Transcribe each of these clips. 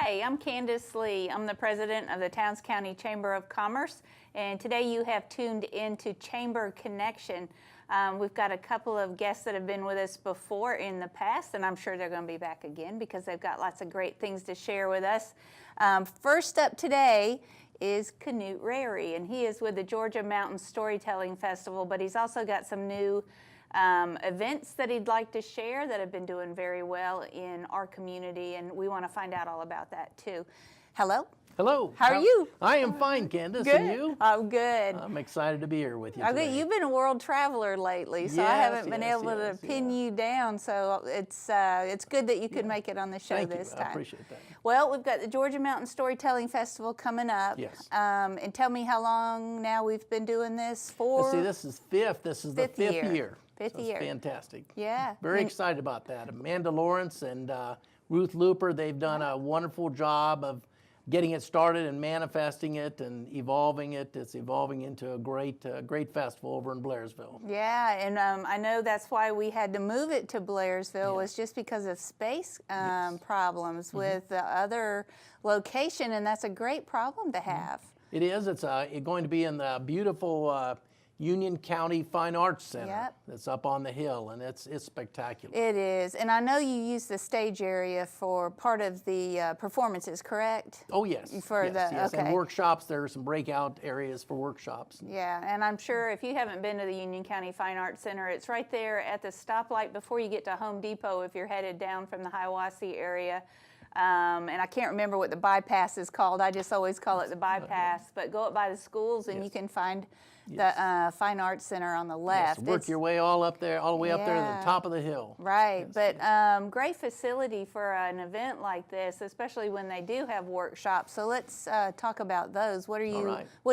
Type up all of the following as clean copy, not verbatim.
Hi, I'm Candace Lee. I'm the president of the Towns County Chamber of Commerce, and today you have tuned into Chamber Connection. We've got a couple of guests that have been with us before in the past, and I'm sure they're going to be back again because they've got lots of great things to share with us. First up today is Knute Rary, and he is with the Georgia Mountain Storytelling Festival, but he's also got some new events that he'd like to share that have been doing very well in our community, and we want to find out all about that too. Hello. Hello. How are you? I am fine, Candace. Good. And you? I'm good. I'm excited to be here with you Okay, today. you've been a world traveler lately, so I haven't been able to pin you down. So it's good that you could make it on the show this time. I appreciate that. Well, we've got the Georgia Mountain Storytelling Festival coming up. Yes. And tell me how long now we've been doing this for? Let's see, this is fifth. This is the fifth year. Fifth so year. It's fantastic. Yeah. Very excited about that. Amanda Lawrence and Ruth Looper, they've done a wonderful job of getting it started and manifesting it and evolving it. It's evolving into a great festival over in Blairsville. Yeah, and I know that's why we had to move it to Blairsville, was just because of space problems with the other location, and that's a great problem to have. It is. It's going to be in the beautiful Union County Fine Arts Center. That's up on the hill, and it's spectacular. It is, and I know you use the stage area for part of the performances, correct? Oh yes, yes. And workshops. There are some breakout areas for workshops. Yeah, and I'm sure if you haven't been to the Union County Fine Arts Center, it's right there at the stoplight before you get to Home Depot if you're headed down from the Hiawassee area. And I can't remember what the bypass is called. I just always call it the bypass. But go up by the schools and you can find the Fine Arts Center on the left. Work your way all the way up there to the top of the hill. Right, but great facility for an event like this, especially when they do have workshops. So let's talk about those. What are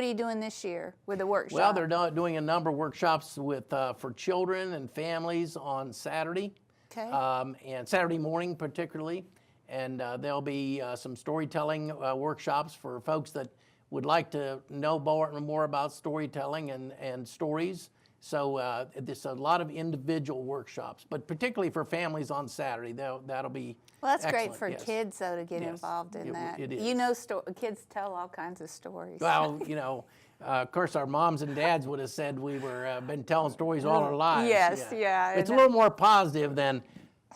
you doing this year with the workshop? Well, they're doing a number of workshops with for children and families on Saturday, and Saturday morning particularly. And there'll be some storytelling workshops for folks that would like to know more about storytelling and stories. So there's a lot of individual workshops, but particularly for families on Saturday, that'll be that's excellent. Great for kids, though, to get involved in that. It is. You know, kids tell all kinds of stories. Well, you know, of course, our moms and dads would have said we were been telling stories all our lives. Yes, yeah. It's a little more positive than,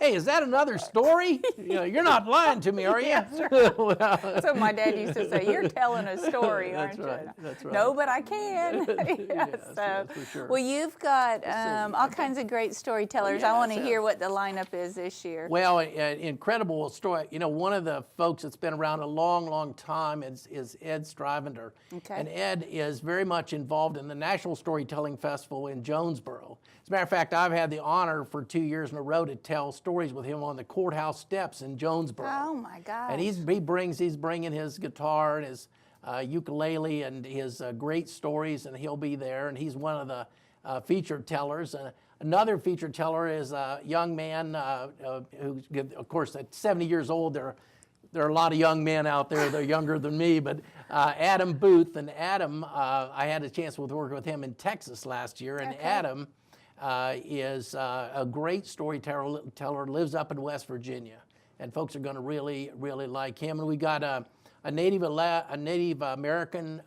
hey, is that another story? You know, you're not lying to me, are you? That's what my dad used to say. You're telling a story, aren't you? That's right. No, but I can. Yes, for sure. Well, you've got all kinds of great storytellers. I want to hear what the lineup is this year. Well, incredible story. You know, one of the folks that's been around a long, long time is Ed Stravender. And Ed is very much involved in the National Storytelling Festival in Jonesboro. As a matter of fact, I've had the honor for 2 years in a row to tell stories with him on the courthouse steps in Jonesboro. Oh my gosh! And he's bringing his guitar and his ukulele and his great stories, and he'll be there. And he's one of the featured tellers. Another featured teller is a young man who, of course, at 70 years old, there are a lot of young men out there. They're younger than me, but Adam Booth. And Adam, I had a chance to work with him in Texas last year, and Adam is a great storyteller, lives up in West Virginia, and folks are going to really, really like him. And we got a Native American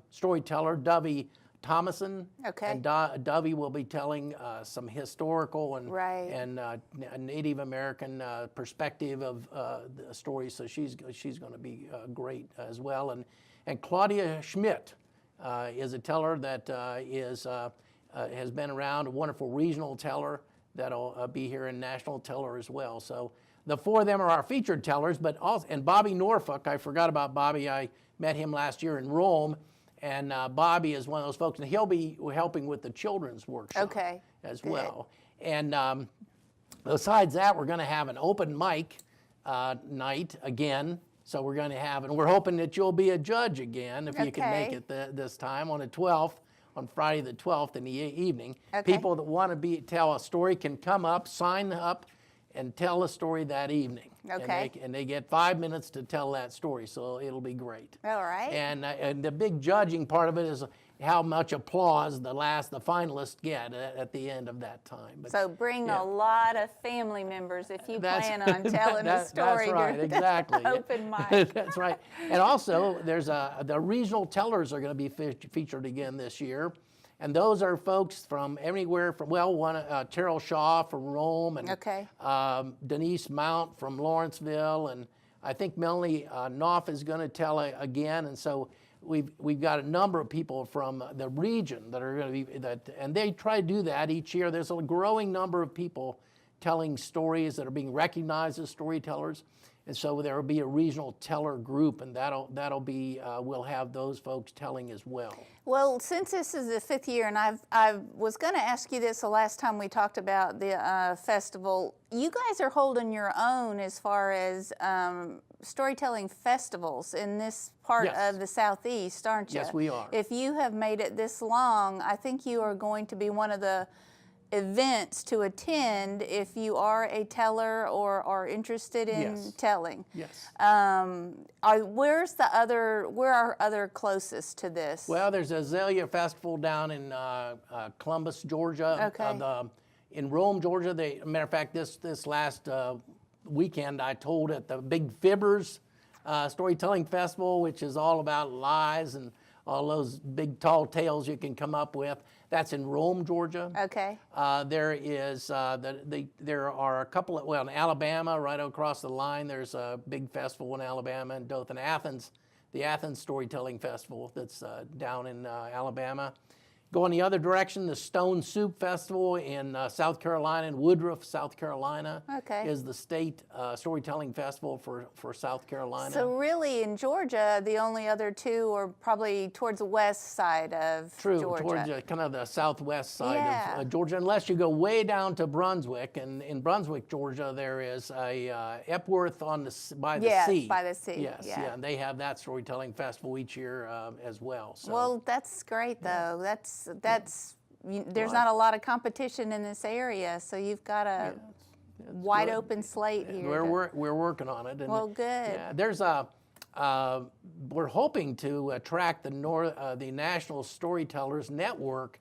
storyteller, Dovey Thomason. And Dovey will be telling some historical and a Native American perspective of the story. So she's going to be great as well. And Claudia Schmidt is a teller that has been around, a wonderful regional teller that'll be here in national teller as well. So the four of them are our featured tellers, but also, and Bobby Norfolk, I forgot about Bobby. I met him last year in Rome, and Bobby is one of those folks, and he'll be helping with the children's workshop as well. And besides that, we're going to have an open mic night again. So we're going to have, and we're hoping that you'll be a judge again if you can make it this time on the 12th. On Friday the 12th in the evening. People that want to tell a story can come up, sign up, and tell a story that evening. And they get 5 minutes to tell that story, so it'll be great. All right. And the big judging part of it how much applause the finalists get at the end of that time. But, So bring yeah. a lot of family members if you That's- plan on telling the story That's right, during exactly. the open mic. That's right. And also, there's the regional tellers are going to be featured again this year. And those are folks from anywhere from, Terrell Shaw from Rome, and Okay. Denise Mount from Lawrenceville, and I think Melanie Knopf is going to tell again. And so we've got a number of people from the region that are going to be, and they try to do that each year. There's a growing number of people telling stories that are being recognized as storytellers. And so there will be a regional teller group, and that'll be we'll have those folks telling as well. Well, since this is the 5th year, and I was going to ask you this the last time we talked about the festival, you guys are holding your own as far as storytelling festivals in this part Yes. of the Southeast, aren't you? Yes, we are. If you have made it this long, I think you are going to be one of the events to attend if you are a teller or are interested in Yes. telling. Yes. Where are other closest to this? Well, there's a Azalea Festival down in Columbus, Georgia. Okay. In Rome, Georgia, matter of fact, this last weekend I told at the Big Fibbers Storytelling Festival, which is all about lies and all those big tall tales you can come up with. That's in Rome, Georgia. Okay. There are a couple of, in Alabama, right across the line, there's a big festival in Alabama, in Dothan, Athens, the Athens Storytelling Festival that's down in Alabama. Going the other direction, the Stone Soup Festival in South Carolina, in Woodruff, South Carolina, Okay. is the state storytelling festival for South Carolina. So really, in Georgia, the only other two are probably towards the west side of True, Georgia. towards kind of the southwest side Yeah. of Georgia, unless you go way down to Brunswick. And in Brunswick, Georgia, there is a Epworth by the Yes, sea. by the sea, Yes, yeah. and they have that storytelling festival each year as well. So. Well, that's great though. There's Right. not a lot of competition in this area, so you've got a wide good. open slate here. We're working on it. And Well, good. Yeah, there's we're hoping to attract the National Storytellers Network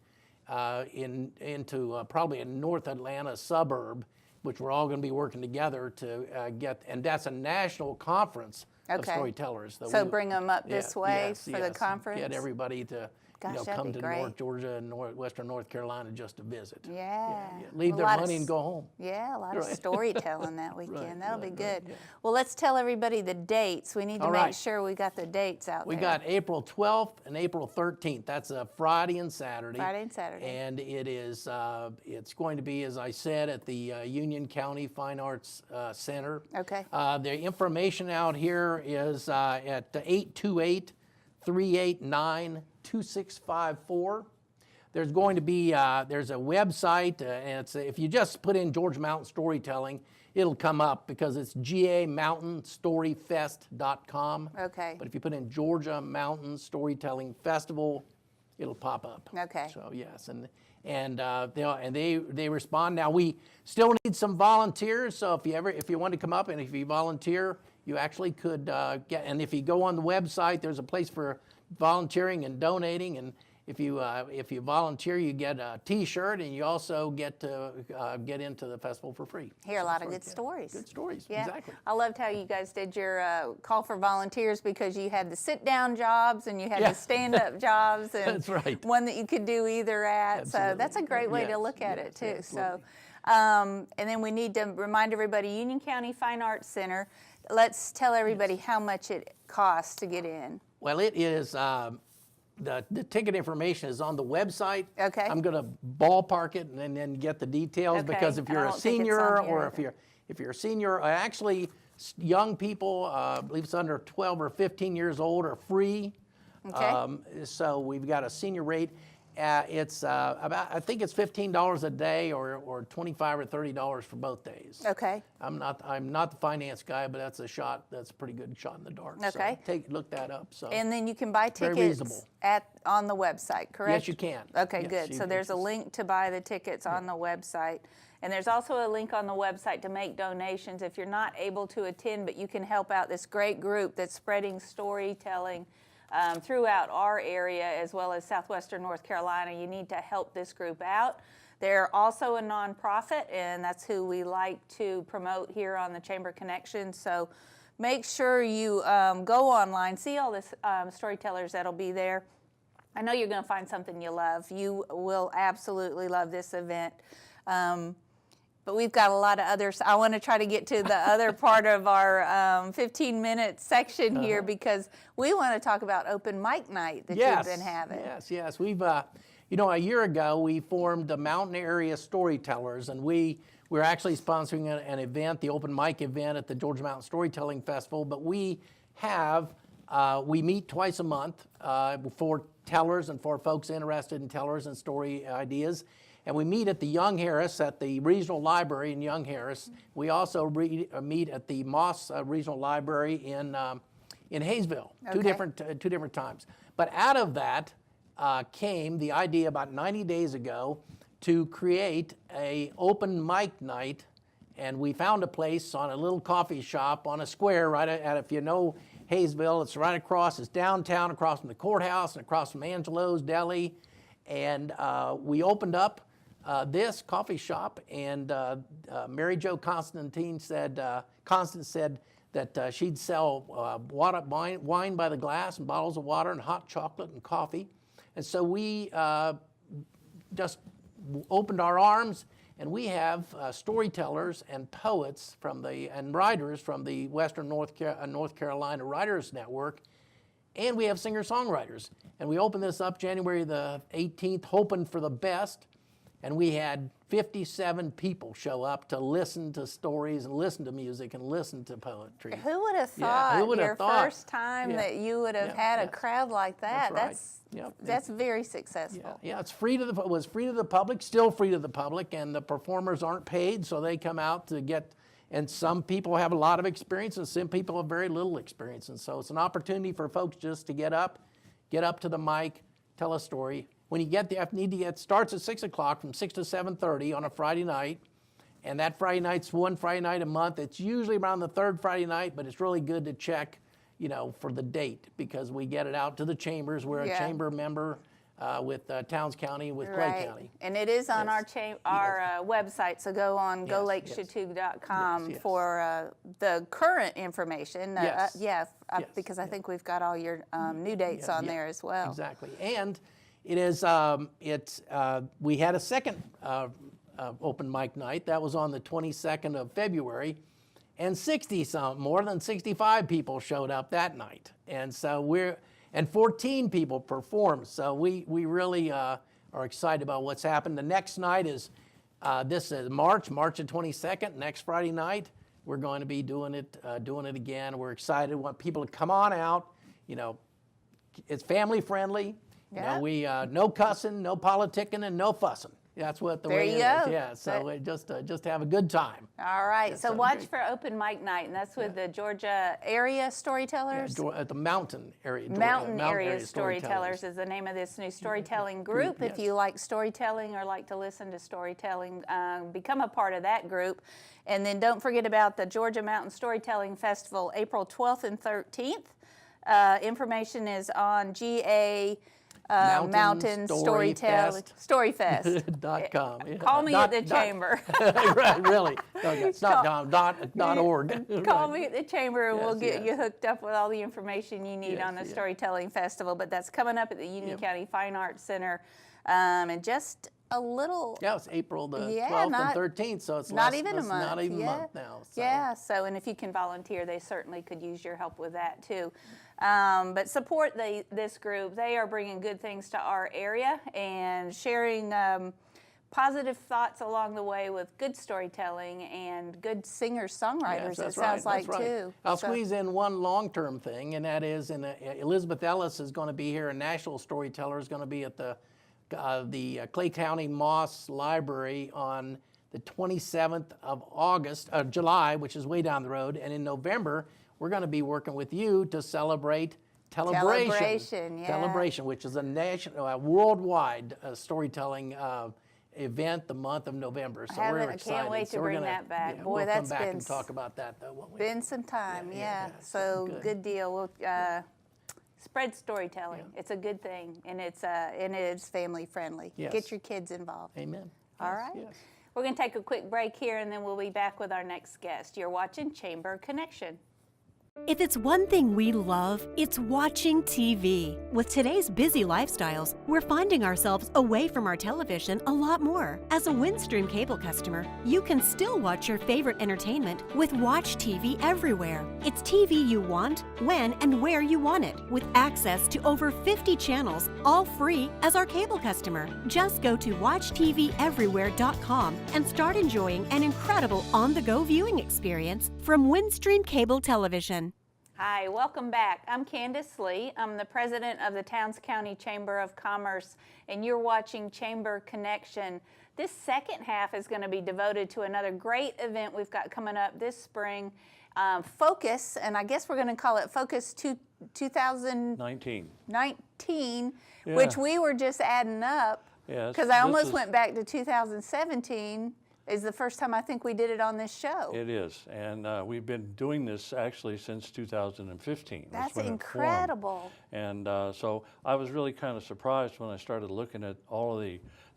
into probably a North Atlanta suburb, which we're all going to be working together to get, and that's a national conference of Okay. storytellers. that So we- bring them up this way yes, for the yes, conference? Get everybody to Gosh, that'd come be to great. North Georgia and Western North Carolina just to visit. Yeah. Leave A their lot of money and go home. Yeah, a lot of Right. storytelling that weekend. Right, That'll be right, good. right, yeah. Well, let's tell everybody the dates. We need to All make right. sure we got the dates out We there. got April 12th and April 13th. That's a Friday and Saturday. Friday and Saturday. And it is, it's going to be, as I said, at the Union County Fine Arts Center. Okay. The information out here is at 828-389-2654. There's going to be, there's a website, and if you just put in Georgia Mountain Storytelling, it'll come up because it's GAMountainStoryFest.com. Okay. But if you put in Georgia Mountain Storytelling Festival, it'll pop up. Okay. So yes, and they respond. Now we still need some volunteers. So if you want to come up and if you volunteer, you actually could get. And if you go on the website, there's a place for volunteering and donating. And if you volunteer, you get a T-shirt, and you also get to get into the festival for free. Hear a So lot of for- good stories. Good stories. Yeah. Exactly. I loved how you guys did your call for volunteers because you had the sit-down jobs and you had Yeah. the stand-up jobs and That's right. one that you could do either at. So Absolutely. that's a great way to Yes, look at it yes, too. absolutely. So, and then we need to remind everybody, Union County Fine Arts Center. Let's tell everybody how much it costs to get in. Well, it is. The ticket information is on the website. Okay. I'm going to ballpark it and then get the details Okay. because if I you're a don't think it's senior on here or either. if you're a senior, actually young people, I believe it's under 12 or 15 years old, are free. Okay. So we've got a senior rate. It's about, I think it's $15 a day or $25 or $30 for both days. Okay. I'm not the finance guy, but that's a pretty good shot in the dark. Okay. So look that up. So. And then you can buy Very tickets reasonable. on the website, correct? Yes, you can. Okay, Yes, good. you So can. there's a link to buy the tickets on the website. And there's also a link on the website to make donations if you're not able to attend, but you can help out this great group that's spreading storytelling throughout our area as well as southwestern North Carolina. You need to help this group out. They're also a nonprofit, and that's who we like to promote here on the Chamber Connection. So make sure you go online, see all the storytellers that'll be there. I know you're going to find something you love. You will absolutely love this event. But we've got a lot of others. I want to try to get to the other part of our 15-minute section here because we want to talk about open mic night that you've been having. Yes. We've, you know, a year ago we formed the Mountain Area Storytellers, and we're actually sponsoring an event, the open mic event at the Georgia Mountain Storytelling Festival. But we meet twice a month for tellers and for folks interested in tellers and story ideas. And we meet at the Young Harris at the Regional Library in Young Harris. We also meet at the Moss Regional Library in Hayesville, two different times. But out of that came the idea about 90 days ago to create a open mic night. And we found a place on a little coffee shop on a square right at, if you know Hayesville, it's right across, it's downtown, across from the courthouse and across from Angelo's Deli. And we opened up this coffee shop, and Mary Jo Constance said that she'd sell wine by the glass and bottles of water and hot chocolate and coffee. And so we just opened our arms, and we have storytellers and poets and writers from the Western North Carolina Writers Network, and we have singer-songwriters. And we opened this up January the 18th, hoping for the best. And we had 57 people show up to listen to stories and listen to music and listen to poetry. Who would have thought first time that you would have had a crowd like that? That's right. That's very successful. Yeah, it's it was free to the public, still free to the public, and the performers aren't paid, so they come out to get, and some people have a lot of experience and some people have very little experience. And so it's an opportunity for folks just to get up to the mic, tell a story. When you get there, it starts at 6 o'clock from 6 to 7:30 on a Friday night. And that Friday night's one Friday night a month. It's usually around the third Friday night, but it's really good to check, for the date because we get it out to the chambers. We're a chamber member with Towns County, with Clay County. And it is on our website, so go on golakeschautauqua.com for the current information. Because I think we've got all your new dates on there as well. Exactly. And it is. We had a second open mic night. That was on the 22nd of February, and more than 65 people showed up that night. And so 14 people performed. So we really are excited about what's happened. The next night is this is March the 22nd. Next Friday night, we're going to be doing it again. We're excited. We want people to come on out. It's family friendly. We no cussing, no politicking, and no fussing. That's what the way it is. Yeah, so just have a good time. All right, so watch for open mic night, and that's with the Georgia Area Storytellers? At the Mountain Area. Mountain Area Storytellers is the name of this new storytelling group. If you like storytelling or like to listen to storytelling, become a part of that group. And then don't forget about the Georgia Mountain Storytelling Festival, April 12th and 13th. Information is on GA Mountain Storytelling Storyfest.com. Call me at the chamber. Right, really. It's not .org. Call me at the chamber and we'll get you hooked up with all the information you need on the Storytelling Festival. But that's coming up at the Union County Fine Arts Center in just a little. Yeah, it's April the 12th and 13th, so it's not even a month. Not even a month now. So. Yeah, so and if you can volunteer, they certainly could use your help with that too. But support this group. They are bringing good things to our area and sharing positive thoughts along the way with good storytelling and good singers-songwriters, it sounds like, too. I'll squeeze in one long-term thing, and that is Elizabeth Ellis is going to be here, a national storyteller is going to be at the Clay County Moss Library on the 27th of July, which is way down the road, and in November, we're going to be working with you to celebrate Telebration, which is a national, worldwide storytelling event the month of November. So we're excited. I can't wait to bring that back. Boy, we'll that's come back and talk about that, though, won't we? Been some time, so good deal. We'll Spread storytelling. It's a good thing, and it's family friendly. Yes. Get your kids involved. Amen. All Yes, right. yes. We're going to take a quick break here, and then we'll be back with our next guest. You're watching Chamber Connection. If it's one thing we love, it's watching TV. With today's busy lifestyles, we're finding ourselves away from our television a lot more. As a Windstream cable customer, you can still watch your favorite entertainment with Watch TV everywhere. It's TV you want, when and where you want it, with access to over 50 channels, all free as our cable customer. Just go to WatchTVEverywhere.com and start enjoying an incredible on-the-go viewing experience from Windstream Cable Television. Hi, welcome back. I'm Candace Lee. I'm the president of the Towns County Chamber of Commerce, and you're watching Chamber Connection. This second half is going to be devoted to another great event we've got coming up this spring, Focus, and I guess we're going to call it Focus 2019, 19. which we were just adding up Yes, because I this almost is- went back to 2017. Is the first time I think we did it on this show. It is, and we've been doing this actually since 2015. That's when it formed. incredible. And so I was really kind of surprised when I started looking at all of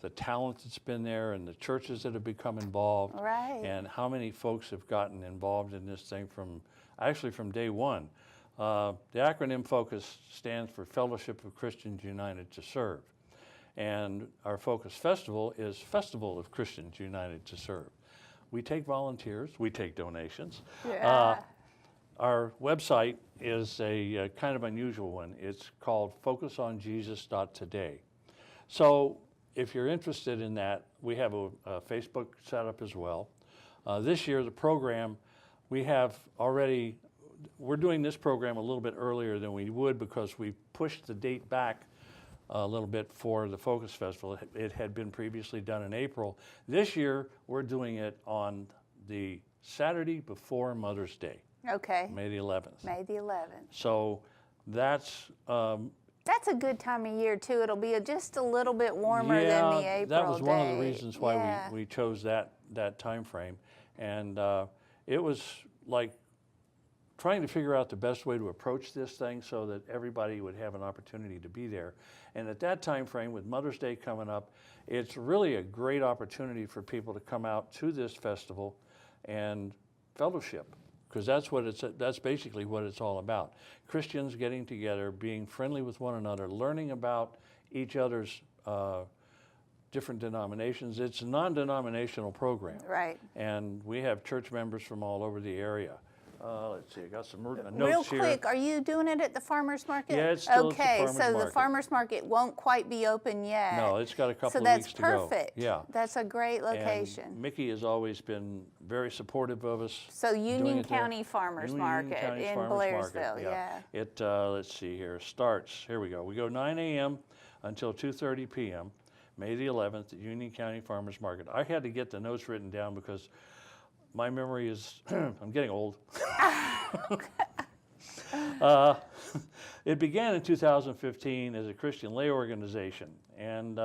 the talent that's been there and the churches that have become involved. Right. And how many folks have gotten involved in this thing from day one. The acronym FOCUS stands for Fellowship of Christians United to Serve. And our Focus Festival is Festival of Christians United to Serve. We take volunteers, we take donations. Yeah. Our website is a kind of unusual one. It's called focusonjesus.today. So if you're interested in that, we have a Facebook set up as well. This year, the program, we're doing this program a little bit earlier than we would because we pushed the date back a little bit for the Focus Festival. It had been previously done in April. This year, we're doing it on the Saturday before Mother's Day, Okay. May the 11th. May the 11th. So that's That's a good time of year too. It'll be just a little bit warmer than the April that was one of the day. reasons why Yeah. we chose that time frame. And it was like trying to figure out the best way to approach this thing so that everybody would have an opportunity to be there. And at that time frame, with Mother's Day coming up, it's really a great opportunity for people to come out to this festival and fellowship, because that's basically what it's all about. Christians getting together, being friendly with one another, learning about each other's different denominations. It's a non-denominational program. Right. And we have church members from all over the area. Let's see, I got some notes Real here. quick, are you doing it at the farmer's market? Yeah, it's still at the okay, farmer's so the market. farmer's market won't quite be open yet. No, it's got a couple so of that's weeks to go. perfect. Yeah. That's a great And location. Mickey has always been very supportive of us. So doing Union it there. County Farmers Union Market County in Farmers Market, Blairsville, yeah. It, let's see here, starts, here we go. We go 9 a.m. until 2:30 p.m., May the 11th at Union County Farmers Market. I had to get the notes written down because my memory is, I'm getting old. It began in 2015 as a Christian lay organization, and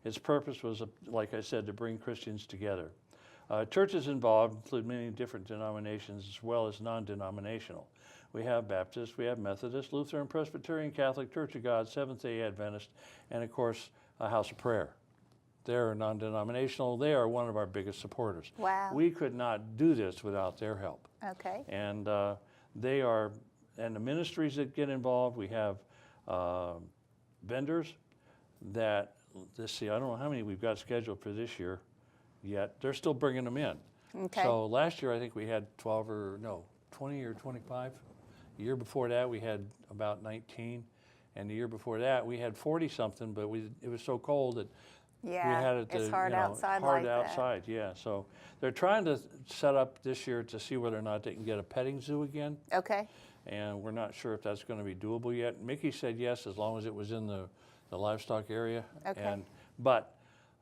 its purpose was, like I said, to bring Christians together. Churches involved include many different denominations as well as non-denominational. We have Baptist, we have Methodist, Lutheran, Presbyterian, Catholic, Church of God, Seventh-day Adventist, and of course, a House of Prayer. They're non-denominational. They are one of our biggest supporters. Wow. We could not do this without their help. Okay. And they are, and the ministries that get involved, we have vendors that, let's see, I don't know how many we've got scheduled for this year yet. They're still bringing them in. Okay. So last year I think we had 20 or 25. The year before that we had about 19. And the year before that we had 40 something, but it was so cold that Yeah, we had it it's to, hard you know, outside hard like outside, yeah. So they're trying to set up this year to see whether or not they can get a petting zoo again. that. Okay. And we're not sure if that's going to be doable yet. Mickey said yes, as long as it was in the livestock area. Okay. But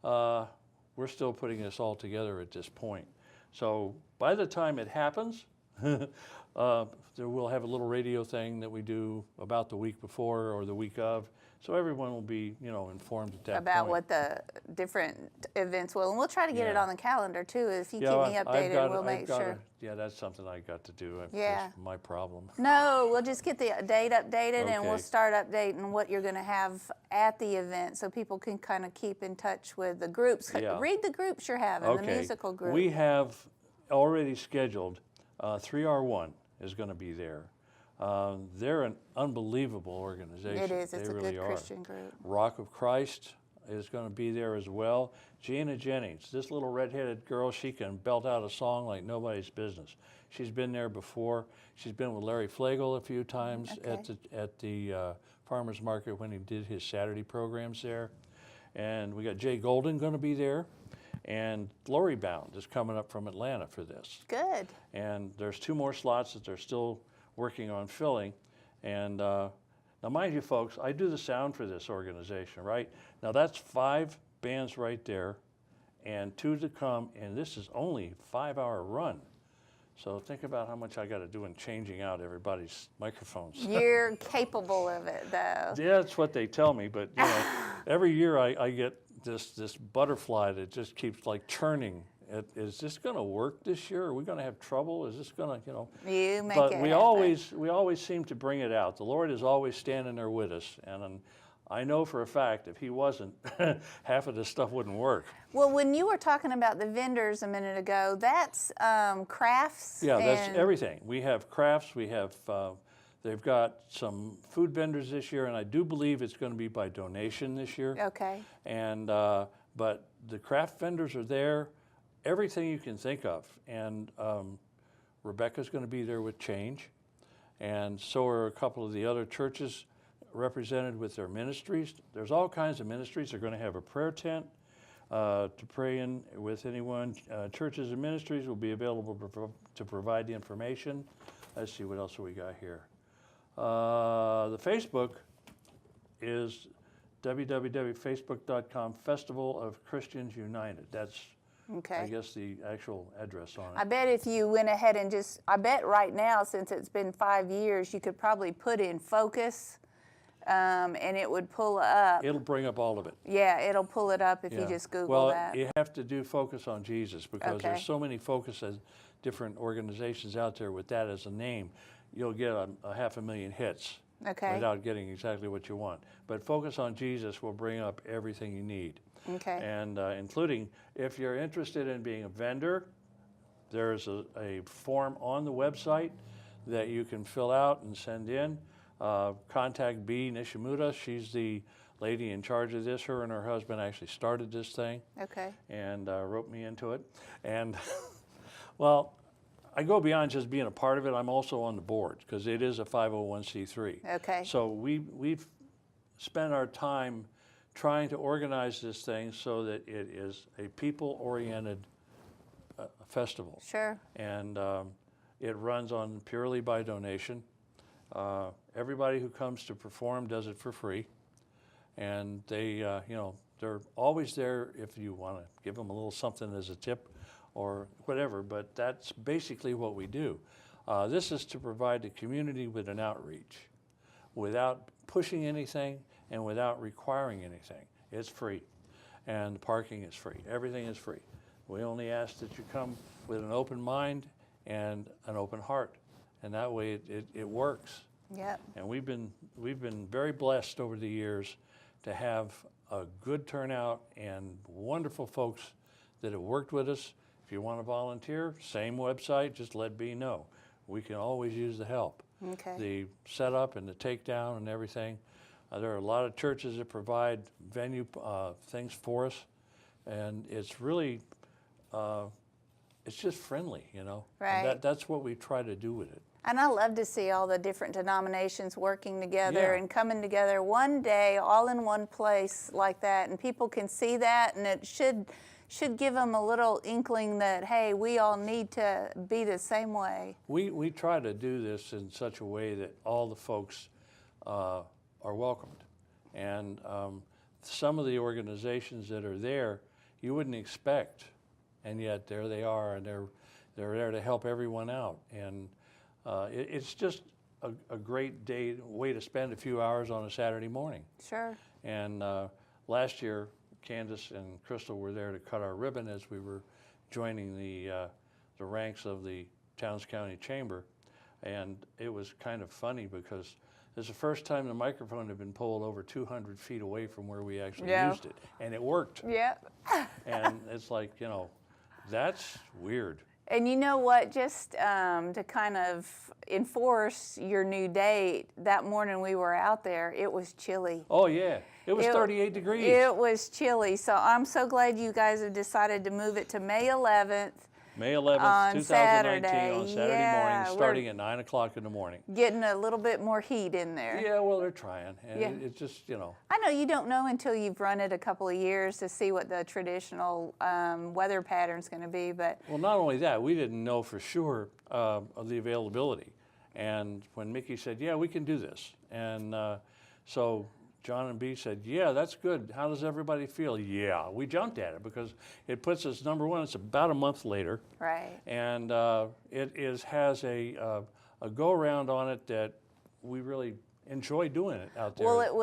we're still putting this all together at this point. So by the time it happens, There we'll have a little radio thing that we do about the week before or the week of, so everyone will be, informed at that About point. what the different events will, and we'll try to get it Yeah. on the calendar too. If you Yeah, keep well, me I've updated, gotta- we'll I've make gotta- sure. Yeah, that's something I got to do. Yeah. That's my problem. No, we'll just get the date updated and we'll Okay. start updating what you're going to have at the event so people can kind of keep in touch with the groups. Yeah. Read the groups you're having, the musical group. We have already scheduled, 3R1 is going to be there. They're an unbelievable organization. It is. They It's a really good are. Christian group. Rock of Christ is going to be there as well. Gina Jennings, this little redheaded girl, she can belt out a song like nobody's business. She's been there before. She's been with Larry Flagle a few times at the farmers market when he did his Saturday programs there. And we got Jay Golden going to be there. And Glory Bound is coming up from Atlanta for this. Good. And there's 2 more slots that they're still working on filling. And now, mind you, folks, I do the sound for this organization, right? Now, that's 5 bands right there and 2 to come, and this is only a 5-hour run. So think about how much I got to do in changing out everybody's microphones. You're capable of it, though. Yeah, that's what they tell me, but every year I get this butterfly that just keeps like churning. Is this going to work this year? Are we going to have trouble? Is this going to, You make But it we happen. always seem to bring it out. The Lord is always standing there with us, and I know for a fact if He wasn't, half of this stuff wouldn't work. Well, when you were talking about the vendors a minute ago, that's crafts. Yeah, that's and- everything. We have crafts. We have. They've got some food vendors this year, and I do believe it's going to be by donation this year. Okay. And but the craft vendors are there. Everything you can think of, and Rebecca's going to be there with Change, and so are a couple of the other churches represented with their ministries. There's all kinds of ministries. They're going to have a prayer tent to pray in with anyone. Churches and ministries will be available to provide the information. Let's see, what else have we got here? The Facebook is www.facebook.com Festival of Christians United. That's Okay. I guess the actual address on it. I bet if you went ahead and I bet right now, since it's been 5 years, you could probably put in focus and it would pull up. It'll bring up all of it. Yeah, it'll pull it up if you Yeah. just Google well, that. you have to do Focus on Jesus because Okay. there's so many focus as different organizations out there with that as a name. You'll get a 500,000 hits Okay. without getting exactly what you want. But Focus on Jesus will bring up everything you need. Okay. And including if you're interested in being a vendor, there's a form on the website that you can fill out and send in. Contact B. Nishimura. She's the lady in charge of this. Her and her husband actually started this thing Okay. and roped me into it. And well, I go beyond just being a part of it. I'm also on the board because it is a 501c3. Okay. So we've spent our time trying to organize this thing so that it is a people-oriented festival. Sure. And it runs on purely by donation. Everybody who comes to perform does it for free. And they, they're always there if you want to give them a little something as a tip or whatever, but that's basically what we do. This is to provide the community with an outreach without pushing anything and without requiring anything. It's free, and the parking is free. Everything is free. We only ask that you come with an open mind and an open heart, and that way it works. Yep. And we've been very blessed over the years to have a good turnout and wonderful folks that have worked with us. If you want to volunteer, same website, just let B know. We can always use the help. Okay. The setup and the takedown and everything. There are a lot of churches that provide venue things for us, and it's really, it's just friendly, And Right. that's what we try to do with it. And I love to see all the different denominations working together Yeah. and coming together one day, all in one place like that, and people can see that, and it should give them a little inkling that, hey, we all need to be the same way. We try to do this in such a way that all the folks are welcomed. And some of the organizations that are there, you wouldn't expect, and yet there they are, and They're there to help everyone out, and it's just a great way to spend a few hours on a Saturday morning. Sure. And last year, Candace and Crystal were there to cut our ribbon as we were joining the ranks of the Towns County Chamber. And it was kind of funny because it's the first time the microphone had been pulled over 200 feet away from where we actually used it. And it worked. Yep. And it's like, you know, that's weird. And you know what, just to kind of enforce your new date, that morning we were out there, it was chilly. Oh, yeah. It was 38 degrees. It was chilly. So I'm so glad you guys have decided to move it to May 11th. May 11th, on 2019, Saturday. on Saturday Yeah, morning, starting at 9 o'clock in the morning. Getting a little bit more heat in there. Yeah, well, they're trying. And Yeah. it's just, you know. I know you don't know until you've run it a couple of years to see what the traditional weather pattern's going to be, but Well, not only that, we didn't know for sure of the availability. And when Mickey said, yeah, we can do this. And so John and Bee said, yeah, that's good. How does everybody feel? Yeah, we jumped at it because it puts us, number one, it's about a month later. right. And has a go-around on it that we really enjoy doing it out there. Well, it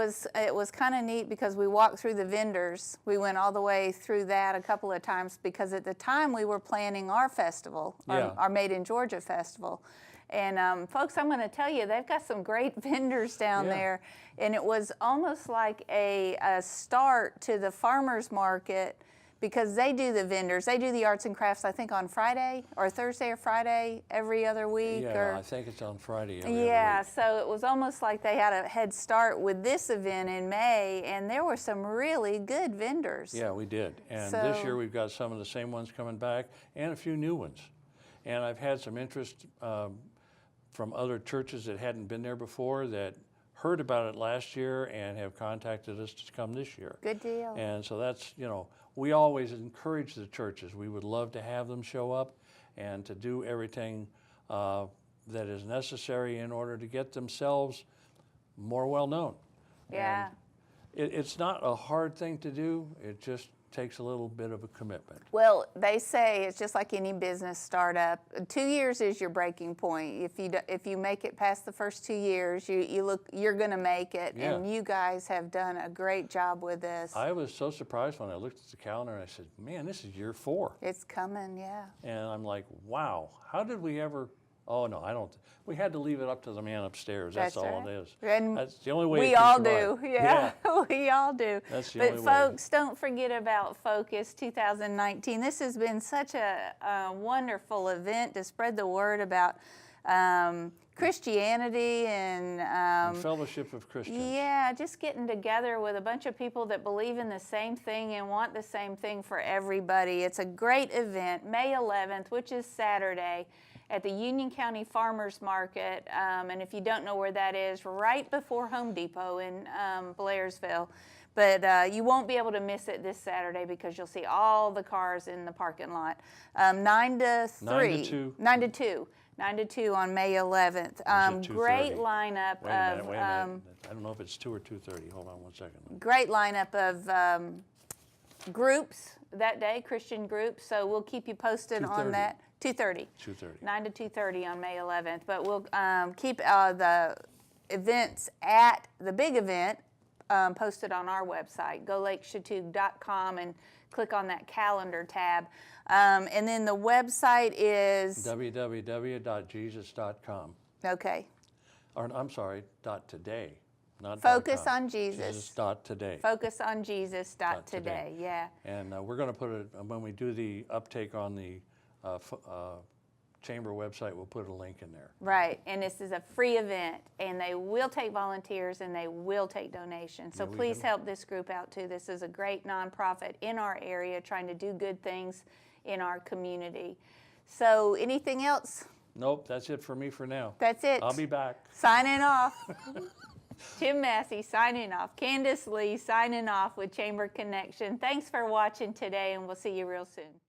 was kind of neat because we walked through the vendors. We went all the way through that a couple of times because at the time we were planning our festival, Yeah. our Made in Georgia festival. And folks, I'm going to tell you, they've got some great vendors down Yeah. there. And it was almost like a start to the farmers market because they do the vendors. They do the arts and crafts, I think, on Friday or Thursday or Friday every other week. Yeah, or, I think it's on Friday every other yeah, week. so it was almost like they had a head start with this event in May, and there were some really good vendors. Yeah, we did. And this So- year we've got some of the same ones coming back and a few new ones. And I've had some interest from other churches that hadn't been there before that heard about it last year and have contacted us to come this year. Good deal. And so that's, you know, we always encourage the churches. We would love to have them show up and to do everything that is necessary in order to get themselves more well known. Yeah. And it's not a hard thing to do. It just takes a little bit of a commitment. Well, they say it's just like any business startup. 2 years is your breaking point. If you make it past the first 2 years, you're going to make it. Yeah. And you guys have done a great job with this. I was so surprised when I looked at the calendar and I said, man, this is year 4. It's coming, yeah. And I'm like, wow, how did we ever? Oh, no, I don't. We had to leave it up to the man upstairs. That's all right. it is. And that's the only way we it can all survive. do, yeah. We all do. That's the but only way. folks, don't forget about Focus 2019. This has been such a wonderful event to spread the word about Christianity and Fellowship of Christians. yeah, just getting together with a bunch of people that believe in the same thing and want the same thing for everybody. It's a great event, May 11th, which is Saturday, at the Union County Farmers Market. And if you don't know where that is, right before Home Depot in Blairsville. But you won't be able to miss it this Saturday because you'll see all the cars in the parking lot. 9 to 3. 9 to 2. 9 to 2. 9 to 2 on May 11th. Or is it Great 2:30? lineup Wait a of minute. I don't know if it's 2 or 2:30. Hold on one second. great lineup of groups that day, Christian groups. So we'll keep you posted on 2:30. that. 2:30. 2:30. 9 to 2:30 on May 11th. But we'll keep the events at the big event posted on our website, golakeshatug.com, and click on that calendar tab. And then the website is, www.jesus.com. okay, Or I'm sorry, .today, not Focus .com. on Jesus. Jesus.today. focusonjesus.today, yeah. And we're going to put it, when we do the uptake on the chamber website, we'll put a link in there. Right, and this is a free event, and they will take volunteers and they will take donations. So Yeah, we please can- help this group out too. This is a great nonprofit in our area trying to do good things in our community. So anything else? Nope, that's it for me for now. That's it. I'll be back. Signing off. Tim Massey signing off. Candace Lee signing off with Chamber Connection. Thanks for watching today, and we'll see you real soon.